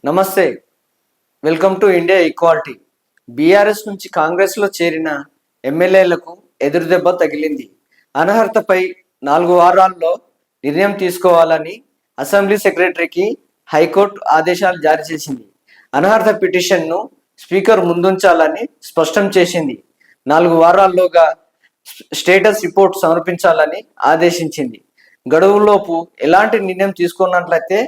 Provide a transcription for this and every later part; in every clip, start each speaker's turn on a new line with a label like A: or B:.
A: నమస్తే, welcome to India equality. BRS నుంచి కాంగ్రెస్లో చేరిన ఎమ్మెల్యేలకు ఎదురుదెబ్బ తగిలింది. అనర్హతపై 4 వారాల్లో నిర్ణయం తీసుకోవాలని అసెంబ్లీ సెక్రటరీకి హైకోర్టు ఆదేశాలు జారీ చేసింది. అనర్హత పిటిషన్ను స్పీకర్ ముందుంచాలని స్పష్టం చేసింది. 4 వారాల్లోగా స్టేటస్ రిపోర్ట్ సమర్పించాలని ఆదేశించింది. గడువులోపు ఎలాంటి నిర్ణయం తీసుకున్నట్లయితే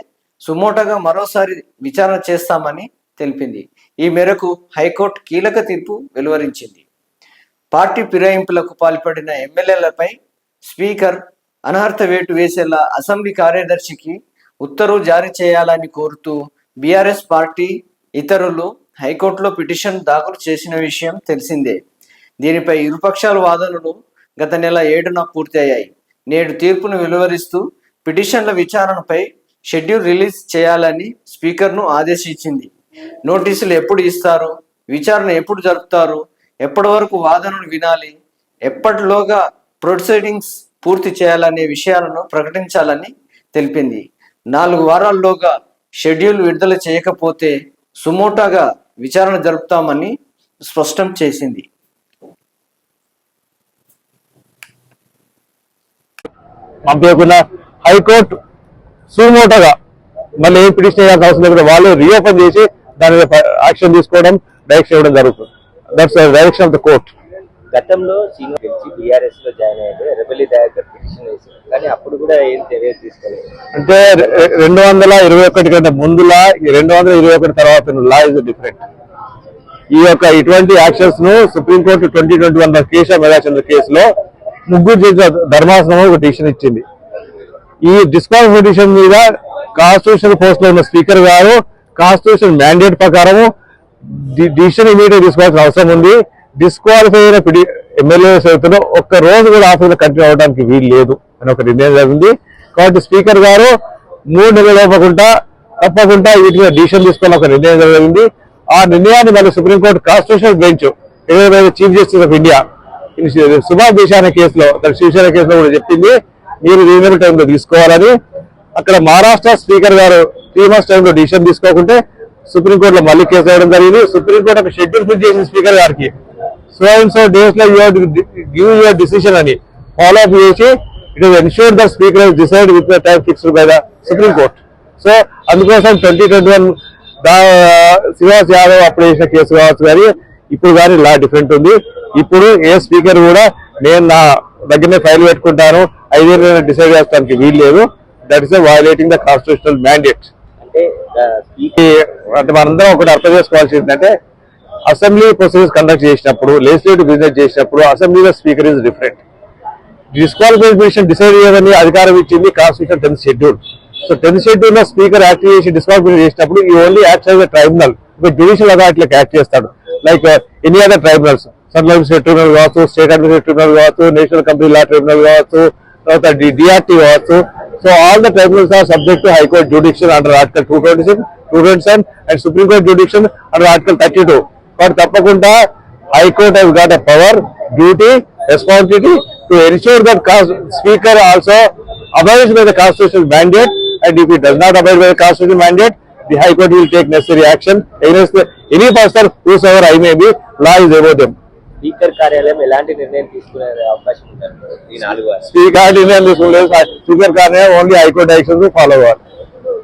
A: సుమోటోగా మరోసారి విచారణ చేస్తామని తెలిపింది. ఈ మేరకు హైకోర్టు కీలక తీర్పు వెలువరించింది. పార్టీ ఫిరాయింపులకు పాల్పడిన ఎమ్మెల్యేలపై స్పీకర్ అనర్హత వేటు వేసేలా అసెంబ్లీ కార్యదర్శికి ఉత్తర్వు జారీ చేయాలని కోరుతూ బీఆర్ఎస్ పార్టీ ఇతరులు హైకోర్టులో పిటిషన్ దాఖలు చేసిన విషయం తెలిసిందే. దీనిపై ఇరుపక్షాల వాదనలు గత నెల 7న పూర్తయ్యాయి. నేడు తీర్పును వెలువరిస్తూ పిటిషన్ల విచారణపై షెడ్యూల్ రిలీజ్ చేయాలని స్పీకర్ను ఆదేశించింది. నోటీసులు ఎప్పుడు ఇస్తారు, విచారణ ఎప్పుడు జరుపుతారు, ఎప్పటి వరకు వాదనలు వినాలి, ఎప్పటిలోగా ప్రొసీడింగ్స్ పూర్తి చేయాలనే విషయాలను ప్రకటించాలని తెలిపింది. 4 వారాల్లోగా షెడ్యూల్ విడుదల చేయకపోతే సుమోటాగా విచారణ జరుపుతామని స్పష్టం చేసింది.
B: హైకోర్టు సుమోటోగా మళ్ళీ ఏం పిటిషన్ చేయాల్సిన అవసరం లేకుండా వాళ్ళు రీఓపెన్ చేసి దాని మీద యాక్షన్ తీసుకోవడం, డైరెక్షన్ ఇవ్వడం జరుగుతుంది. That's direction of the court.
C: గతంలో సీనియర్ గెలిచి బీఆర్ఎస్ లో జాయిన్ అయ్యారు, రెబెల్లి దయాకర్ పిటిషన్ వేశారు, కానీ అప్పుడు కూడా ఏం చర్యలు తీసుకోలేదు.
B: అంటే 221 కంటే ముందులా 221 తర్వాత లా ఇస్ డిఫరెంట్. ఈ యొక్క ఇటువంటి యాక్షన్స్ ను సుప్రీంకోర్టు 2021 కేశవ మెగాచంద్ర కేసులో 3 జడ్జిల ధర్మాసనం ఒక డిసిషన్ ఇచ్చింది. ఈ డిస్క్వాలిఫికేషన్ మీద కాన్స్టిట్యూషన్ పోస్ట్ లో ఉన్న స్పీకర్ గారు కాన్స్టిట్యూషన్ మ్యాండేట్ ప్రకారం డిసిషన్ ఇమీడియట్ తీసుకోవాల్సిన అవసరం ఉంది. డిస్క్వాలిఫై అయిన ఎమ్మెల్యేస్ అవుతున్న ఒక్క రోజు కూడా ఆఫీస్ కంటిన్యూ అవడానికి వీలు లేదు అని ఒక నిర్ణయం జరిగింది. కాబట్టి స్పీకర్ గారు 3 నెలలు తప్పకుండా వీటి మీద డిసిషన్ తీసుకోవాలని ఒక నిర్ణయం జరిగింది. ఆ నిర్ణయాన్ని మళ్ళీ supreme court constitutional bench chief justice of India Subhash Desai కేసులో శివసేన కేసులో కూడా చెప్పింది, మీరు రీజనబుల్ టైంలో తీసుకోవాలని. అక్కడ మహారాష్ట్ర స్పీకర్ గారు 3 months టైంలో డిసిషన్ తీసుకోకుంటే సుప్రీంకోర్టులో మళ్ళీ కేసు వేయడం జరిగింది. సుప్రీంకోర్టు ఒక షెడ్యూల్ ఫిక్స్ చేసింది స్పీకర్ గారికి, సో డేస్ లో గివ్ యువర్ డిసిషన్ అని ఫాలో అప్ చేసి it is ensured the speaker decide with the time fixed by the supreme court. So అందుకోసం 2021 శ్రీనివాస్ యాదవ్ అప్పుడు చేసిన కేసు కావచ్చు, కానీ ఇప్పుడు కానీ లా డిఫరెంట్ ఉంది. ఇప్పుడు ఏ స్పీకర్ కూడా నేను నా దగ్గరనే ఫైల్ పెట్టుకుంటాను 5 ఏళ్ళు డిసైడ్ చేస్తానికి వీలు లేదు. That is violating the constitutional mandate. అంటే మనందరం ఒకటి అర్థం చేసుకోవాల్సింది ఏంటంటే, అసెంబ్లీ ప్రొసీజర్స్ కండక్ట్ చేసినప్పుడు, లెజిస్లేటివ్ బిజినెస్ చేసినప్పుడు అసెంబ్లీలో speaker is different. Disqualification decide చేయదని అధికారం ఇచ్చింది constitution 10th schedule. So 10th schedule లో స్పీకర్ యాక్ట్ చేసి డిస్క్వాలిఫికేషన్ చేసినప్పుడు ఈ ఓన్లీ యాక్ట్ యాజ్ ట్రైబ్యునల్, ఒక జ్యుడిషియల్ అథారిటీలకు యాక్ట్ చేస్తాడు. Like any other tribunals, central administrative tribunal కావచ్చు, స్టేట్ అడ్మినిస్ట్రేటివ్ ట్రిబ్యునల్ కావచ్చు, నేషనల్ కంపెనీ లా ట్రిబ్యునల్ కావచ్చు, తర్వాత డిఆర్టీ కావచ్చు. So all the tribunals are subject to high court jurisdiction under article 227 and supreme court jurisdiction under article 32. But తప్పకుండా high court has got a power, duty, responsibility to ensure that speaker also abides by the constitutional mandate, and if it does not abide by the constitutional mandate, the High Court will take necessary action against any person whosoever I may be. Law is above them.
C: Speaker కార్యాలయం ఎలాంటి నిర్ణయం తీసుకునే అవకాశం ఉంటుంది ఈ 4 వారాలు?
B: Speaker నిర్ణయం తీసుకునేది స్పీకర్ కార్యాలయం ఓన్లీ హైకోర్టు డైరెక్షన్స్ ఫాలో అవ్వాలి.